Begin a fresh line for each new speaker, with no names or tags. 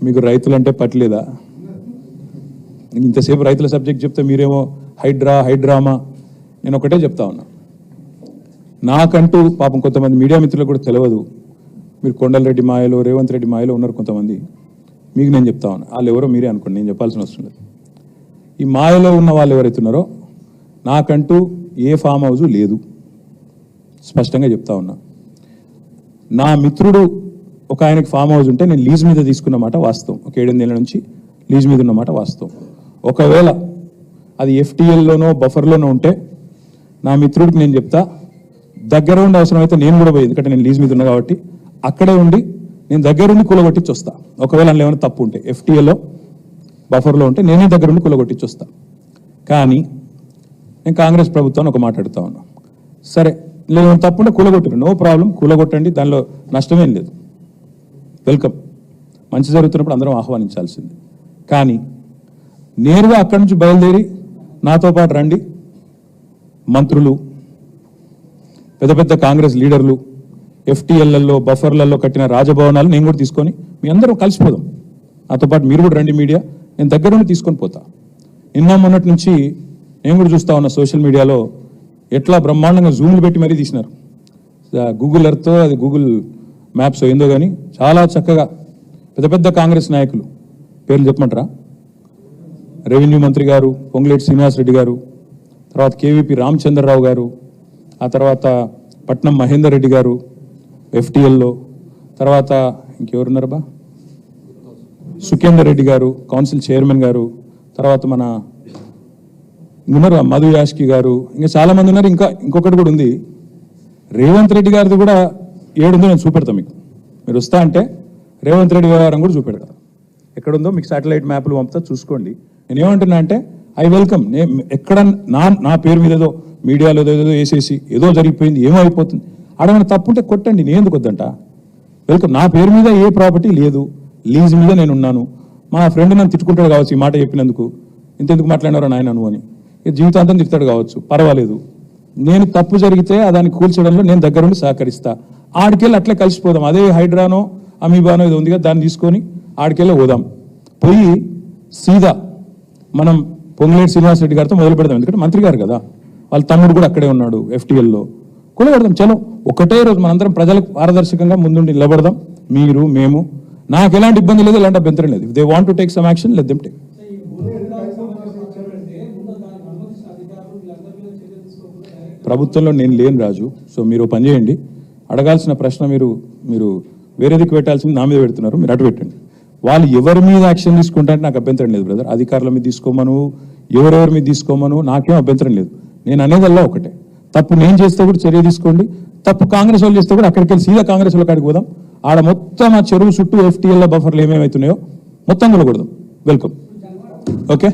మీకు రైతులంటే పట్టలేదా? ఇంతసేపు రైతుల సబ్జెక్ట్ చెప్తే మీరేమో హైడ్రామా. నేను ఒకటే చెప్తా ఉన్నా, నాకంటూ పాపం కొంతమంది మీడియా మిత్రులకు కూడా తెలియదు. మీరు కొండలరెడ్డి మాయలో, రేవంత్ రెడ్డి మాయలో ఉన్నారు కొంతమంది. మీకు నేను చెప్తా ఉన్నా, వాళ్ళు ఎవరో మీరే అనుకోండి, నేను చెప్పాల్సిన అవసరం లేదు. ఈ మాయలో ఉన్న వాళ్ళు ఎవరైతే ఉన్నారో, నాకంటూ ఏ ఫామ్ హౌస్ లేదు, స్పష్టంగా చెప్తా ఉన్నా. నా మిత్రుడు ఒక ఆయనకి ఫామ్ హౌస్ ఉంటే నేను లీజ్ మీద తీసుకున్నమాట వాస్తవం. ఒక 7 ఏళ్ళ నుంచి లీజ్ మీద ఉన్నమాట వాస్తవం. ఒకవేళ అది FTLలోనో బఫర్లోనో ఉంటే నా మిత్రుడికి నేను చెప్తా, దగ్గర ఉండి అవసరమైతే నేను కూడా పోయి, ఎందుకంటే నేను లీజ్ మీద ఉన్నా కాబట్టి అక్కడే ఉండి నేను దగ్గరుండి కూలగొట్టించి వస్తా. ఒకవేళ అందులో ఏమైనా తప్పు ఉంటే, FTLలో బఫర్లో ఉంటే నేనే దగ్గరుండి కూలగొట్టించి వస్తా. కానీ నేను కాంగ్రెస్ ప్రభుత్వాన్ని ఒక మాట్లాడుతా ఉన్నా, సరే లేదు తప్పుంటే కూలగొట్టరు, నో ప్రాబ్లం, కూలగొట్టండి, దానిలో నష్టమేం లేదు, వెల్కమ్. మంచి జరుగుతున్నప్పుడు అందరం ఆహ్వానించాల్సింది. కానీ నేరుగా అక్కడి నుంచి బయలుదేరి నాతో పాటు రండి మంత్రులు, పెద్ద పెద్ద కాంగ్రెస్ లీడర్లు, FTLలలో బఫర్లలో కట్టిన రాజభవనాలు నేను కూడా తీసుకొని మీ అందరం కలిసిపోదాం. నాతో పాటు మీరు కూడా రండి మీడియా, నేను దగ్గరుండి తీసుకొని పోతా. నిన్న మొన్నటి నుంచి నేను కూడా చూస్తా ఉన్నా సోషల్ మీడియాలో ఎట్లా బ్రహ్మాండంగా జూమ్లు పెట్టి మరీ తీసినారు. గూగుల్ ఎర్త్, అది గూగుల్ మ్యాప్స్ ఏందో కానీ చాలా చక్కగా పెద్ద పెద్ద కాంగ్రెస్ నాయకులు పేర్లు చెప్పమంటారా? రెవెన్యూ మంత్రి గారు పొంగులేటి శ్రీనివాసరెడ్డి గారు, తర్వాత KVP రామచంద్రరావు గారు, ఆ తర్వాత పట్నం మహేందర్ రెడ్డి గారు FTLలో, తర్వాత ఇంకెవరున్నారు బా, సుఖేందర్ రెడ్డి గారు కౌన్సిల్ చైర్మన్ గారు, తర్వాత మన ఉన్నారు మధు యాష్కి గారు, ఇంకా చాలామంది ఉన్నారు. ఇంకొకటి కూడా ఉంది, రేవంత్ రెడ్డి గారిది కూడా 7 ఉందో నేను చూపెడతాను మీకు. మీరు వస్తా అంటే రేవంత్ రెడ్డి వ్యవహారం కూడా చూపెడతా. ఎక్కడుందో మీకు శాటిలైట్ మ్యాప్లు పంపుతా, చూసుకోండి. నేను ఏమంటున్నా అంటే ఐ వెల్కమ్. ఎక్కడ నా పేరు మీద ఏదో మీడియాలో ఏదో వేసేసి ఏదో జరిగిపోయింది, ఏమో అయిపోతుంది, ఆడమైనా తప్పుంటే కొట్టండి, నేను ఎందుకు వద్దంట. వెల్కమ్. నా పేరు మీద ఏ ప్రాపర్టీ లేదు, లీజ్ మీద నేను ఉన్నాను. మా ఫ్రెండ్ నన్ను తిట్టుకుంటాడు కావచ్చు ఈ మాట చెప్పినందుకు, ఇంతెందుకు మాట్లాడినారో నాయన నువ్వు అని, జీవితాంతం తిడతాడు కావచ్చు, పర్వాలేదు. నేను తప్పు జరిగితే దాన్ని కూల్చడంలో నేను దగ్గరుండి సహకరిస్తా. ఆడికెళ్ళి అట్లే కలిసిపోదాం. అదే హైడ్రానో అమీబానో ఇది ఉంది కదా, దాన్ని తీసుకొని ఆడికెళ్ళి పోదాం. పోయి సీదా మనం పొంగులేటి శ్రీనివాసరెడ్డి గారితో మొదలు పెడదాం. ఎందుకంటే మంత్రి గారు కదా, వాళ్ళ తమ్ముడు కూడా అక్కడే ఉన్నాడు FTLలో, కూడా పెడదాం. చలో ఒకటే రోజు మనందరం ప్రజలకు పారదర్శకంగా ముందుండి నిలబడదాం. మీరు మేము, నాకు ఎలాంటి ఇబ్బంది లేదు, ఎలాంటి అభ్యంతరం లేదు. They want to take some action, let them take. ప్రభుత్వంలో నేను లేను రాజు. సో మీరు పని చేయండి, అడగాల్సిన ప్రశ్న మీరు వేరే దిక్కు పెట్టాల్సింది నా మీద పెడుతున్నారు, మీరు అటు పెట్టండి. వాళ్ళు ఎవరి మీద యాక్షన్ తీసుకుంటారంటే నాకు అభ్యంతరం లేదు బ్రదర్. అధికారుల మీద తీసుకోమను, ఎవరెవరి మీద తీసుకోమను, నాకేం అభ్యంతరం లేదు. నేను అనేదల్లా ఒకటే, తప్పు నేను చేస్తే కూడా చర్య తీసుకోండి, తప్పు కాంగ్రెస్ వాళ్ళు చేస్తే కూడా అక్కడికి వెళ్ళి సీదా కాంగ్రెస్ వాళ్ళ కాడికి పోదాం. ఆడ మొత్తం ఆ చెరువు చుట్టూ FTL బఫర్లు ఏమేమవుతున్నాయో మొత్తం కూడా కొడదాం. వెల్కమ్. ఓకే.